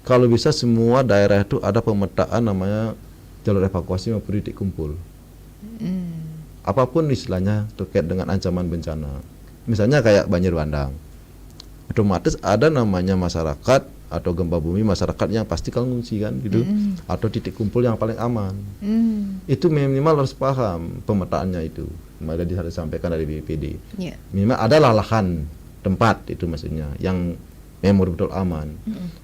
Speaker 6: Kalau bisa semua daerah itu ada pemetaan namanya jalur evakuasi maupun titik kumpul. Apapun istilahnya terkait dengan ancaman bencana. Misalnya kayak banjir bandang, otomatis ada namanya masyarakat atau gempa bumi, masyarakat yang pasti kalau ngungsi kan gitu, atau titik kumpul yang paling aman. Itu minimal harus paham pemetaannya itu. Maka disampaikan dari BPD. Minimal adalah lahan tempat itu maksudnya yang memang betul aman.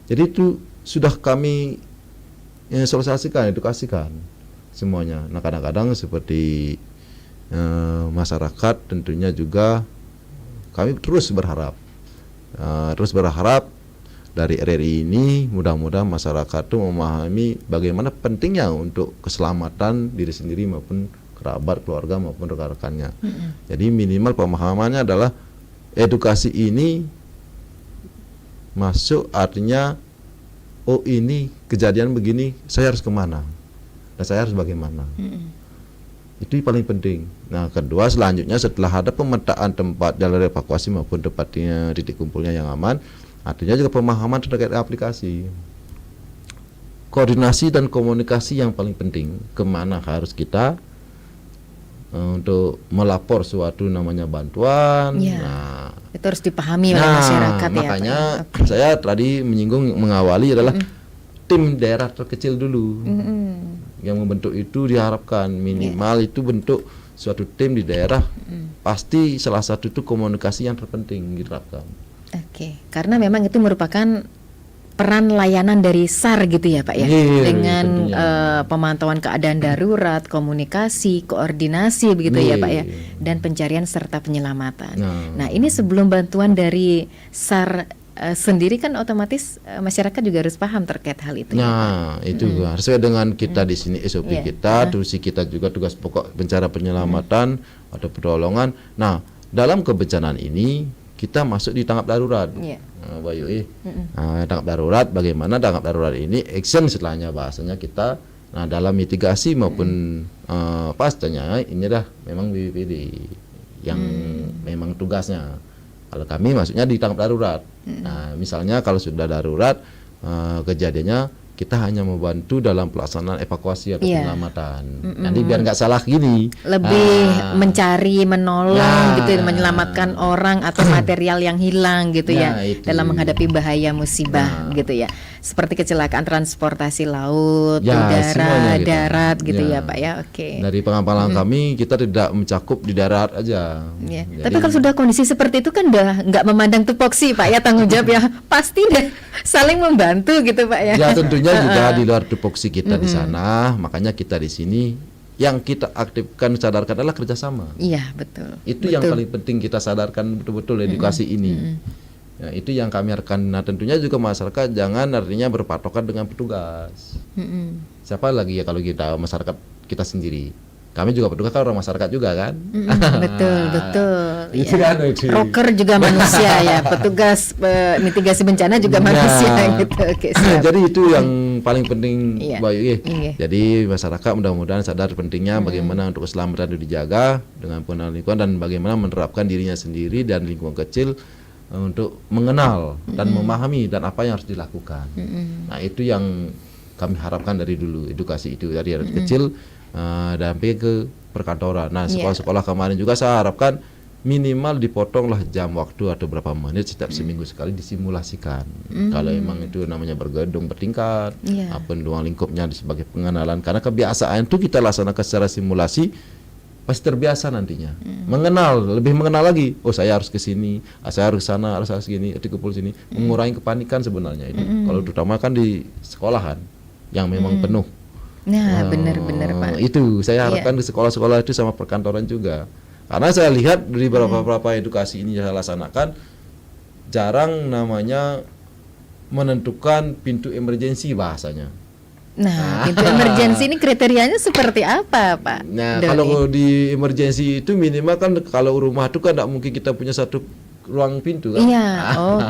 Speaker 6: Jadi itu sudah kami sosialisasikan, edukasikan semuanya. Nah, kadang-kadang seperti masyarakat tentunya juga kami terus berharap dari RRI ini mudah-mudahan masyarakat itu memahami bagaimana pentingnya untuk keselamatan diri sendiri maupun kerabat, keluarga maupun rekan-rekannya. Jadi minimal pemahamannya adalah edukasi ini masuk artinya oh ini kejadian begini saya harus kemana dan saya harus bagaimana. Itu paling penting. Nah, kedua selanjutnya setelah ada pemetaan tempat jalur evakuasi maupun tempatnya titik kumpulnya yang aman, artinya juga pemahaman terkait aplikasi, koordinasi dan komunikasi yang paling penting kemana harus kita untuk melapor suatu namanya bantuan.
Speaker 4: Nah, itu harus dipahami oleh masyarakat ya.
Speaker 6: Makanya saya tadi menyinggung mengawali adalah tim daerah terkecil dulu. Yang membentuk itu diharapkan minimal itu bentuk suatu tim di daerah. Pasti salah satu itu komunikasi yang terpenting diterapkan.
Speaker 4: Karena memang itu merupakan peran layanan dari SAR gitu ya Pak ya,
Speaker 6: Iya,
Speaker 4: dengan
Speaker 6: tentunya.
Speaker 4: pemantauan keadaan darurat, komunikasi, koordinasi begitu ya Pak ya,
Speaker 6: Iya.
Speaker 4: dan pencarian serta penyelamatan.
Speaker 6: Nah.
Speaker 4: Nah ini sebelum bantuan dari SAR sendiri kan otomatis masyarakat juga harus paham terkait hal itu. Ya, Pak?
Speaker 6: Nah, itu sesuai dengan kita di sini SOP
Speaker 4: Iya.
Speaker 6: kita, tugas kita juga tugas pokok bencana penyelamatan atau pertolongan. Nah, dalam kebencanaan ini kita masuk di tanggap darurat.
Speaker 4: Iya.
Speaker 6: Mbak Yui. Tanggap darurat, bagaimana tanggap darurat ini action setelahnya bahasanya kita. Nah, dalam mitigasi maupun pascanya ini dah memang BPBD yang memang tugasnya. Kalau kami maksudnya di tanggap darurat. Nah, misalnya kalau sudah darurat kejadiannya kita hanya membantu dalam pelaksanaan evakuasi atau
Speaker 4: Iya.
Speaker 6: penyelamatan. Nanti biar nggak salah gini.
Speaker 4: Lebih mencari, menolong
Speaker 6: Nah.
Speaker 4: gitu, menyelamatkan orang atau material yang hilang gitu ya,
Speaker 6: Nah, itu.
Speaker 4: dalam menghadapi bahaya musibah
Speaker 6: Nah.
Speaker 4: gitu ya. Seperti kecelakaan transportasi laut,
Speaker 6: Ya,
Speaker 4: udara,
Speaker 6: semuanya gitu.
Speaker 4: darat gitu ya,
Speaker 6: Ya.
Speaker 4: Pak ya. Oke.
Speaker 6: Dari pengapalan kami kita tidak mencakup di darat aja.
Speaker 4: Ya.
Speaker 6: Jadi-
Speaker 4: Tapi kalau sudah kondisi seperti itu kan udah nggak memandang tupoksi Pak ya, tanggung jawab ya pasti deh saling membantu gitu Pak ya.
Speaker 6: Ya tentunya juga di luar tupoksi kita di sana, makanya kita di sini yang kita aktifkan sadarkan adalah kerjasama.
Speaker 4: Iya betul.
Speaker 6: Itu yang
Speaker 4: Betul.
Speaker 6: paling penting kita sadarkan betul-betul edukasi ini. Ya, itu yang kami harapkan. Nah tentunya juga masyarakat jangan artinya berpatokan dengan petugas. Siapa lagi ya kalau kita masyarakat kita sendiri. Kami juga petugas kan orang masyarakat juga kan.
Speaker 4: Betul betul.
Speaker 6: Itu
Speaker 4: ya.
Speaker 6: kan, itu.
Speaker 4: Rocker juga manusia ya, petugas mitigasi bencana juga
Speaker 6: Nah,
Speaker 4: manusia gitu. Oke, siap.
Speaker 6: jadi itu yang paling penting
Speaker 4: Iya.
Speaker 6: Mbak Yui.
Speaker 4: Iya.
Speaker 6: Jadi masyarakat mudah-mudahan sadar pentingnya bagaimana untuk keselamatan itu dijaga dengan pengenalan lingkungan dan bagaimana menerapkan dirinya sendiri dan lingkungan kecil untuk mengenal dan memahami dan apa yang harus dilakukan. Nah itu yang kami harapkan dari dulu, edukasi itu dari kecil sampai ke perkantoran. Nah
Speaker 4: Iya.
Speaker 6: sekolah-sekolah kemarin juga saya harapkan minimal dipotonglah jam waktu atau berapa menit setiap seminggu sekali disimulasikan. Kalau emang itu namanya bergedung bertingkat,
Speaker 4: Iya.
Speaker 6: apa ruang lingkupnya sebagai pengenalan. Karena kebiasaan itu kita laksanakan secara simulasi pasti terbiasa nantinya. Mengenal, lebih mengenal lagi. Oh saya harus ke sini, saya harus ke sana, harus segini, dikumpul sini. Mengurangi kepanikan sebenarnya itu. Kalau terutama kan di sekolahan yang memang penuh.
Speaker 4: Nah, benar-benar Pak.
Speaker 6: Itu saya harapkan di sekolah-sekolah itu sama perkantoran juga. Karena saya lihat dari beberapa edukasi ini yang saya laksanakan jarang namanya menentukan pintu emergensi bahasanya.
Speaker 4: Nah, pintu emergensi ini kriterianya seperti apa, Pak?
Speaker 6: Nah,
Speaker 4: Doni?
Speaker 6: kalau di emergensi itu minimal kan kalau rumah itu kan tidak mungkin kita punya satu ruang pintu kan.
Speaker 4: Iya,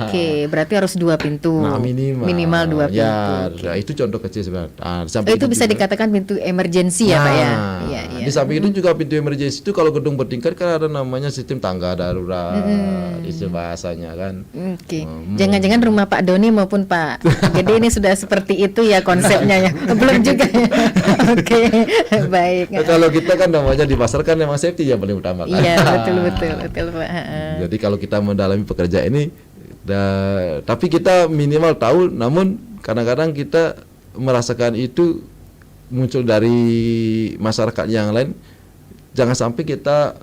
Speaker 4: oke. Berarti harus 2 pintu.
Speaker 6: Nah, minimal
Speaker 4: 2 pintu.
Speaker 6: Ya,
Speaker 4: Oke.
Speaker 6: nah, itu contoh kecil sebenarnya. Nah,
Speaker 4: Oh, itu bisa dikatakan pintu emergensi ya, Pak ya? Iya, iya.
Speaker 6: Di samping itu juga pintu emergency itu kalau gedung bertingkat kan ada namanya sistem tangga darurat, itu bahasanya kan.
Speaker 4: Oke. Jangan-jangan rumah Pak Doni maupun Pak Gede ini sudah seperti itu ya konsepnya ya. Belum juga ya. Oke. Baik.
Speaker 6: Nah, kalau kita kan namanya di pasar kan memang safety yang paling utama kan.
Speaker 4: Iya, betul Pak.
Speaker 6: Jadi kalau kita mendalami pekerjaan ini, tapi kita minimal tahu, namun kadang-kadang kita merasakan itu muncul dari masyarakat yang lain. Jangan sampai kita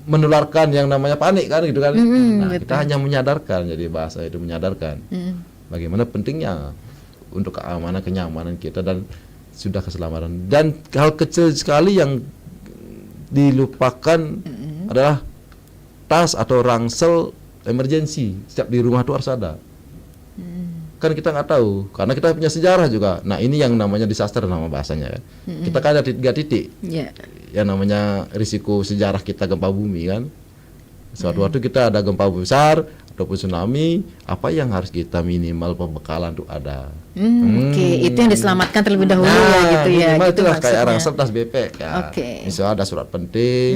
Speaker 6: menularkan yang namanya panik kan gitu kan. Nah, kita hanya menyadarkan, jadi bahasa itu menyadarkan. Bagaimana pentingnya untuk keamanan, kenyamanan kita dan sudah keselamatan. Dan hal kecil sekali yang dilupakan adalah tas atau ransel emergency. Setiap di rumah itu harus ada. Kan kita nggak tahu karena kita punya sejarah juga. Nah ini yang namanya disaster nama bahasanya kan. Kita kan ada 3 titik
Speaker 4: Iya.
Speaker 6: yang namanya risiko sejarah kita gempa bumi kan. Suatu waktu kita ada gempa besar ataupun tsunami, apa yang harus kita minimal pembekalan tuh ada.
Speaker 4: Oke, itu yang diselamatkan terlebih dahulu ya gitu ya.
Speaker 6: Minimal
Speaker 4: Gitu
Speaker 6: itulah kayak
Speaker 4: maksudnya.
Speaker 6: ransel tas BP ya.
Speaker 4: Oke.
Speaker 6: Misalnya ada surat penting,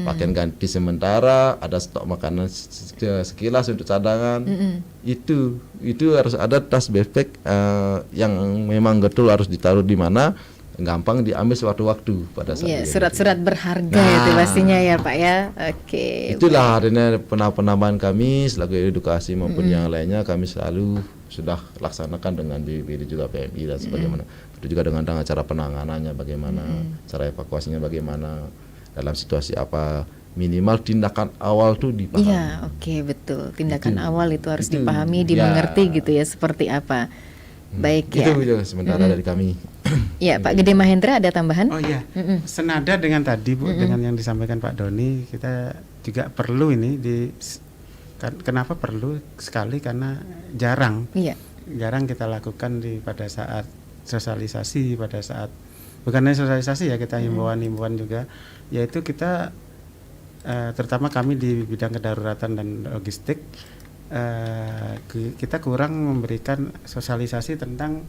Speaker 6: pakaian ganti sementara, ada stok makanan sekilas untuk cadangan. Itu harus ada tas backpack yang memang betul harus ditaruh di mana, gampang diambil sewaktu-waktu pada saat
Speaker 4: Iya,
Speaker 6: itu.
Speaker 4: surat-surat berharga
Speaker 6: Nah.
Speaker 4: itu pastinya ya Pak ya. Oke.
Speaker 6: Itulah adanya penambahan kami selaku edukasi maupun yang lainnya kami selalu sudah laksanakan dengan BPBD juga PMI dan sebagaimana. Itu juga dengan cara penanganannya bagaimana, cara evakuasinya bagaimana, dalam situasi apa. minimal tindakan awal tuh dipahami.
Speaker 4: Iya, oke, betul. Tindakan
Speaker 6: Itu-
Speaker 4: awal itu harus
Speaker 6: itu,
Speaker 4: dipahami,
Speaker 6: ya.
Speaker 4: dimengerti gitu ya, seperti apa. Baik ya.
Speaker 6: Itu sementara dari kami.
Speaker 4: Ya, Pak Gede Mahendra ada tambahan?
Speaker 5: Oh iya,
Speaker 4: Mm-mm.
Speaker 5: senada dengan tadi Bu, dengan yang disampaikan Pak Doni, kita juga perlu ini kenapa perlu sekali karena jarang
Speaker 4: Iya.
Speaker 5: kita lakukan pada saat sosialisasi, pada saat bukan hanya sosialisasi ya, kita himbauan-himbauan juga, yaitu kita terutama kami di bidang kedaruratan dan logistik, kita kurang memberikan sosialisasi tentang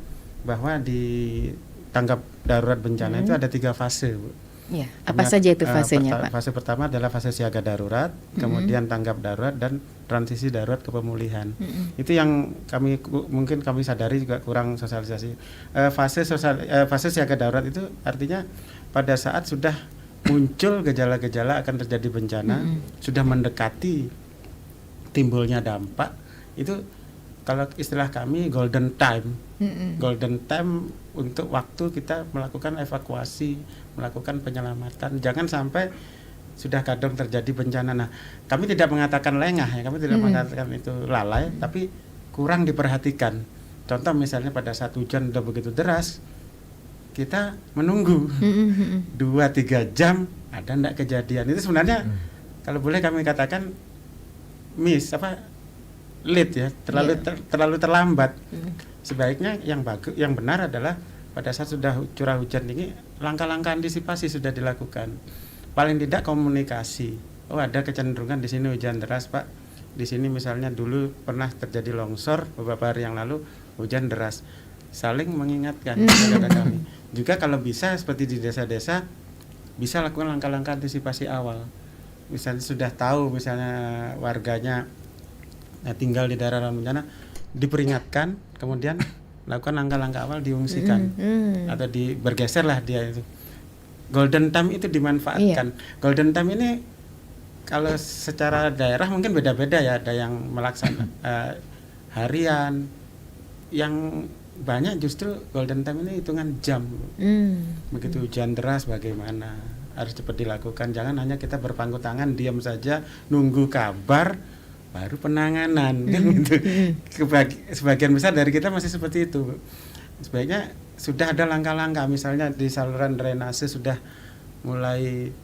Speaker 5: bahwa di tanggap darurat bencana itu ada 3 fase, Bu.
Speaker 4: Iya. Apa saja itu fasenya, Pak?
Speaker 5: Fase pertama adalah fase siaga darurat, kemudian tanggap darurat, dan transisi darurat ke pemulihan. Itu yang mungkin kami sadari juga kurang sosialisasi. Fase siaga darurat itu artinya pada saat sudah muncul gejala-gejala akan terjadi bencana, sudah mendekati timbulnya dampak, itu kalau istilah kami golden time. Golden time untuk waktu kita melakukan evakuasi, melakukan penyelamatan. Jangan sampai sudah kadang terjadi bencana. Nah, kami tidak mengatakan lengah ya, kami tidak mengatakan itu lalai, tapi kurang diperhatikan. Contoh misalnya pada saat hujan udah begitu deras, kita menunggu 2-3 jam ada enggak kejadian. Itu sebenarnya kalau boleh kami katakan late ya, terlalu terlambat. Sebaiknya yang benar adalah pada saat sudah curah hujan tinggi, langkah-langkah antisipasi sudah dilakukan. Paling tidak komunikasi. Oh, ada kecenderungan di sini hujan deras, Pak. Di sini misalnya dulu pernah terjadi longsor beberapa hari yang lalu, hujan deras. Saling mengingatkan kepada kami. Juga kalau bisa seperti di desa-desa bisa lakukan langkah-langkah antisipasi awal. Misalnya sudah tahu misalnya warganya tinggal di daerah rawan bencana, diperingatkan, kemudian lakukan langkah-langkah awal, diungsikan atau bergeser lah dia itu. Golden time itu dimanfaatkan. Golden time ini kalau secara daerah mungkin beda-beda ya, ada yang melaksanakan harian, yang banyak justru golden time ini hitungan jam. Begitu hujan deras bagaimana, harus cepat dilakukan. Jangan hanya kita berpangku tangan diam saja nunggu kabar baru penanganan kan gitu. Sebagian besar dari kita masih seperti itu. Sebaiknya sudah ada langkah-langkah, misalnya di saluran drainase sudah mulai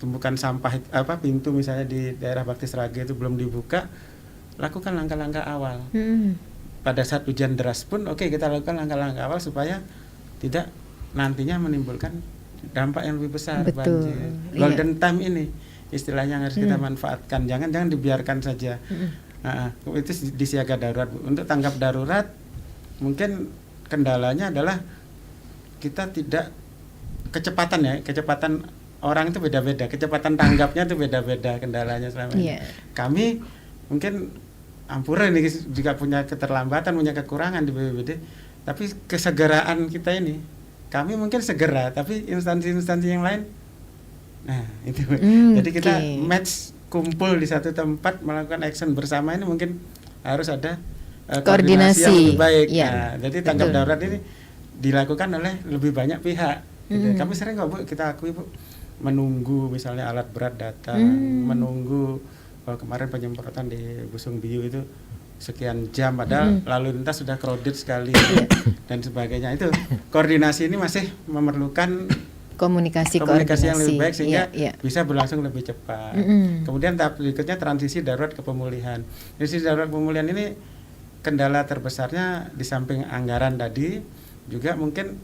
Speaker 5: tumpukan sampah pintu misalnya di daerah Bakti Srage itu belum dibuka, lakukan langkah-langkah awal. Pada saat hujan deras pun kita lakukan langkah-langkah awal supaya tidak nantinya menimbulkan dampak yang lebih besar.
Speaker 4: Betul.
Speaker 5: Banjir. Golden time ini istilahnya yang harus kita manfaatkan, jangan dibiarkan saja. Itu di siaga darurat. Untuk tanggap darurat mungkin kendalanya adalah kita tidak kecepatan orang itu beda-beda, kecepatan tanggapnya itu beda-beda kendalanya selama ini. Kami mungkin Ampura ini juga punya keterlambatan, punya kekurangan di BPBD, tapi kesegeraan kita ini, kami mungkin segera, tapi instansi-instansi yang lain, nah itu. Jadi kita match, kumpul di satu tempat melakukan action bersama ini mungkin harus ada koordinasi yang lebih baik. Nah, jadi tanggap darurat ini dilakukan oleh lebih banyak pihak. Gitu. Kami sering kok Bu, kita akui Bu, menunggu misalnya alat berat datang, menunggu kemarin penyemprotan di Busung Biu itu sekian jam, padahal lalu lintas sudah crowded sekali dan sebagainya. Itu koordinasi ini masih memerlukan komunikasi yang lebih baik sehingga bisa berlangsung lebih cepat. Kemudian tahap berikutnya transisi darurat ke pemulihan. Transisi darurat pemulihan ini kendala terbesarnya di samping anggaran tadi juga mungkin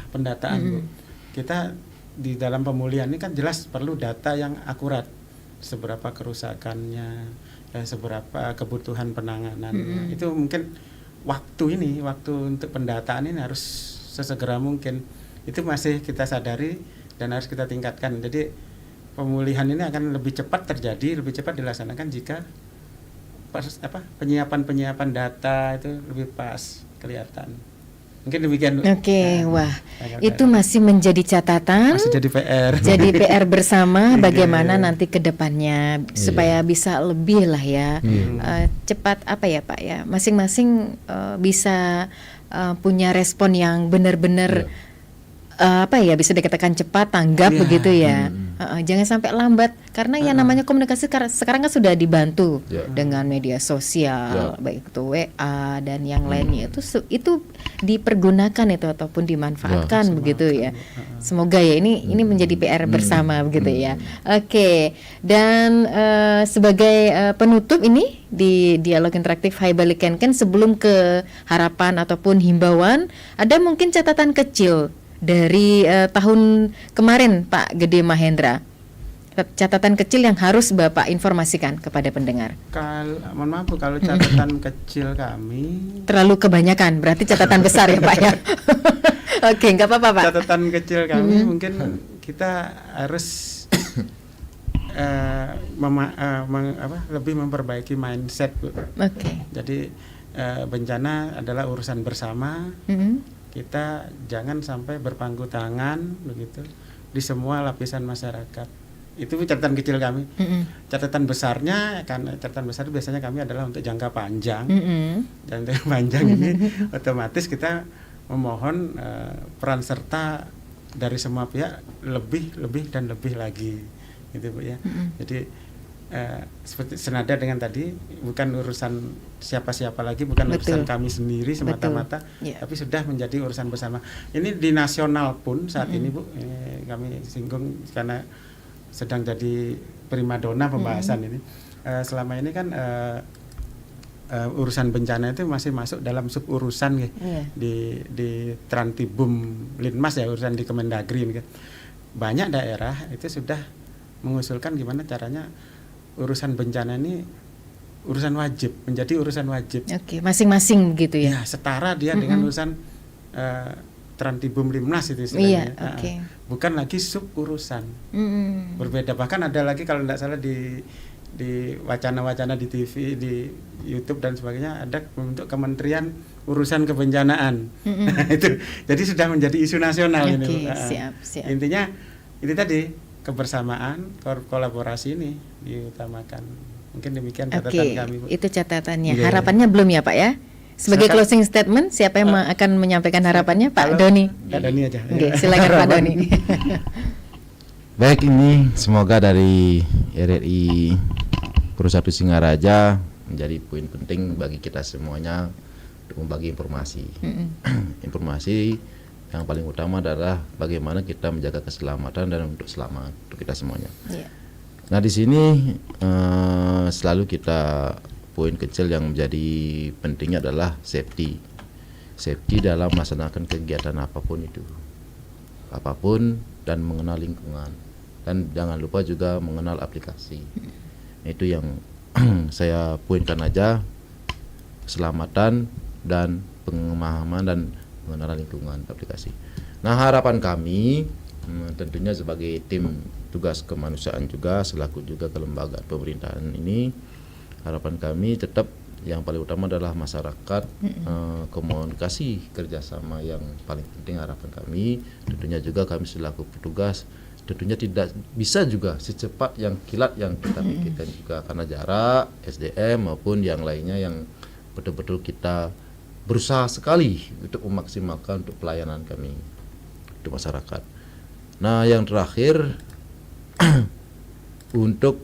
Speaker 5: pendataan Bu. Kita di dalam pemulihan ini kan jelas perlu data yang akurat, seberapa kerusakannya, seberapa kebutuhan penanganannya. Itu mungkin waktu untuk pendataan ini harus sesegera mungkin. Itu masih kita sadari dan harus kita tingkatkan. Jadi pemulihan ini akan lebih cepat terjadi, lebih cepat dilaksanakan jika penyiapan data itu lebih pas kelihatan. Mungkin demikian.
Speaker 4: Wah, itu masih menjadi catatan,
Speaker 5: masih jadi PR.
Speaker 4: Jadi PR bersama bagaimana nanti ke depannya supaya bisa lebih lah ya. Cepat Pak ya. Masing-masing bisa punya respon yang benar-benar bisa dikatakan cepat tanggap
Speaker 5: Iya.
Speaker 4: begitu ya. Jangan sampai lambat karena yang namanya komunikasi sekarang kan sudah dibantu
Speaker 6: Ya.
Speaker 4: dengan media sosial,
Speaker 6: Ya.
Speaker 4: baik itu WA dan yang lainnya itu dipergunakan itu ataupun dimanfaatkan begitu ya. Semoga ya ini menjadi PR bersama begitu ya. Oke. Dan sebagai penutup ini di dialog interaktif Hai Balik Ken sebelum ke harapan ataupun himbauan, ada mungkin catatan kecil dari tahun kemarin Pak Gede Mahendra, catatan kecil yang harus Bapak informasikan kepada pendengar.
Speaker 5: Mohon maaf Bu, kalau catatan kecil kami,
Speaker 4: Terlalu kebanyakan, berarti catatan besar ya Pak ya. Oke, nggak apa-apa Pak.
Speaker 5: catatan kecil kami mungkin kita harus lebih memperbaiki mindset Bu.
Speaker 4: Oke.
Speaker 5: Jadi bencana adalah urusan bersama. Kita jangan sampai berpangku tangan begitu di semua lapisan masyarakat. Itu catatan kecil kami. Catatan besarnya, kan catatan besar biasanya kami adalah untuk jangka panjang. Dan jangka panjang ini otomatis kita memohon peran serta dari semua pihak lebih dan lebih lagi, gitu Bu ya. Jadi seperti senada dengan tadi, bukan urusan siapa-siapa lagi, bukan urusan kami sendiri semata-mata, tapi sudah menjadi urusan bersama. Ini di nasional pun saat ini Bu, kami singgung karena sedang jadi primadona pembahasan ini. Selama ini kan urusan bencana itu masih masuk dalam sub urusan di Trantibum Linmas ya, urusan di Kemendagri ini kan. Banyak daerah itu sudah mengusulkan gimana caranya urusan bencana ini urusan wajib, menjadi urusan wajib.
Speaker 4: Oke, masing-masing gitu ya.
Speaker 5: Ya, setara dia dengan urusan Trantibum Limnas itu istilahnya.
Speaker 4: Iya, oke.
Speaker 5: Bukan lagi sub urusan. Berbeda, bahkan ada lagi kalau tidak salah di wacana-wacana di TV, di YouTube dan sebagainya, ada membentuk kementerian urusan kebencanaan. Itu jadi sudah menjadi isu nasional ini.
Speaker 4: Siap.
Speaker 5: Intinya itu tadi, kebersamaan, kolaborasi ini diutamakan. Mungkin demikian catatan kami Bu.
Speaker 4: Itu catatannya.
Speaker 5: Iya.
Speaker 4: Harapannya belum ya Pak ya? Sebagai closing statement, siapa yang akan menyampaikan harapannya? Pak Doni.
Speaker 5: Pak Doni aja.
Speaker 4: Oke, silakan Pak Doni.
Speaker 6: Baik, ini semoga dari RRI Perusahaan Singaraja menjadi poin penting bagi kita semuanya untuk membagi informasi. Informasi yang paling utama adalah bagaimana kita menjaga keselamatan dan untuk selamat untuk kita semuanya. Nah, di sini selalu kita poin kecil yang menjadi pentingnya adalah safety dalam melaksanakan kegiatan apapun itu, dan mengenal lingkungan, dan jangan lupa juga mengenal aplikasi. Itu yang saya poinkan aja, keselamatan dan pemahaman dan mengenal lingkungan aplikasi. Nah, harapan kami tentunya sebagai tim tugas kemanusiaan juga selaku juga kelembagaan pemerintahan ini, harapan kami tetap yang paling utama adalah masyarakat, komunikasi kerjasama yang paling penting. Harapan kami tentunya juga kami selaku petugas tentunya tidak bisa juga secepat yang kilat yang kita pikirkan juga, karena jarak SDM maupun yang lainnya yang betul-betul kita berusaha sekali untuk memaksimalkan untuk pelayanan kami untuk masyarakat. Nah, yang terakhir untuk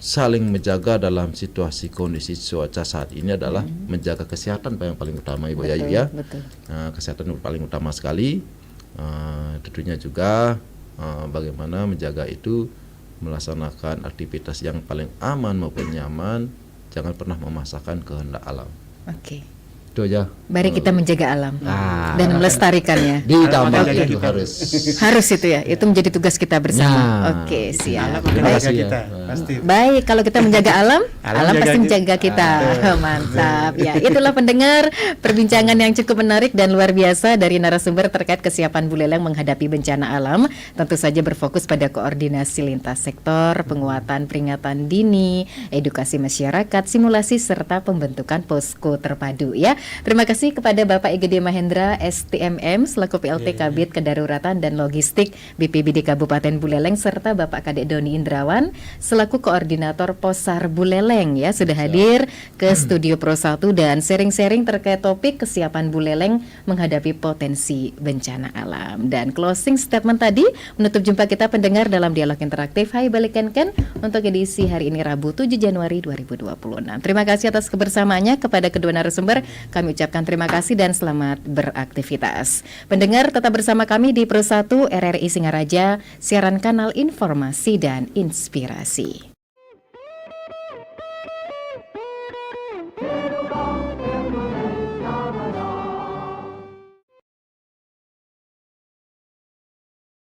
Speaker 6: saling menjaga dalam situasi kondisi cuaca saat ini adalah menjaga kesehatan yang paling utama, Ibu Yayu ya. Nah, kesehatan paling utama sekali. Tentunya juga bagaimana menjaga itu, melaksanakan aktivitas yang paling aman maupun nyaman, jangan pernah memaksakan kehendak alam.
Speaker 4: Oke.
Speaker 6: Itu aja.
Speaker 4: Mari kita menjaga alam dan melestarikannya.
Speaker 6: Ditambah
Speaker 5: Oke.
Speaker 6: itu
Speaker 4: Harus itu ya. Itu menjadi tugas kita bersama. Oke, siap.
Speaker 5: Alam menjaga kita, pasti.
Speaker 4: Baik, kalau kita menjaga alam, alam
Speaker 5: jaga
Speaker 4: pasti
Speaker 5: kita.
Speaker 4: menjaga kita. Mantap ya. Itulah pendengar perbincangan yang cukup menarik dan luar biasa dari narasumber terkait kesiapan Buleleng menghadapi bencana alam. Tentu saja berfokus pada koordinasi lintas sektor, penguatan peringatan dini, edukasi masyarakat, simulasi serta pembentukan posko terpadu ya. Terima kasih kepada Bapak Gede Mahendra STMM selaku PLT Kabid Kedaruratan dan Logistik BPBD Kabupaten Buleleng serta Bapak Kadek Doni Indrawan selaku selaku Koordinator Posar Buleleng ya sudah hadir ke studio Pro 1 dan sharing-sharing terkait topik kesiapan Buleleng menghadapi potensi bencana alam. Dan closing statement tadi menutup jumpa kita pendengar dalam dialog interaktif Hai Balikan Ken untuk edisi hari ini Rabu 7 Januari 2026. Terima kasih atas kebersamaannya kepada kedua narasumber. Kami ucapkan terima kasih dan selamat beraktivitas. Pendengar tetap bersama kami di Pro 1 RRI Singaraja, siaran kanal informasi dan inspirasi.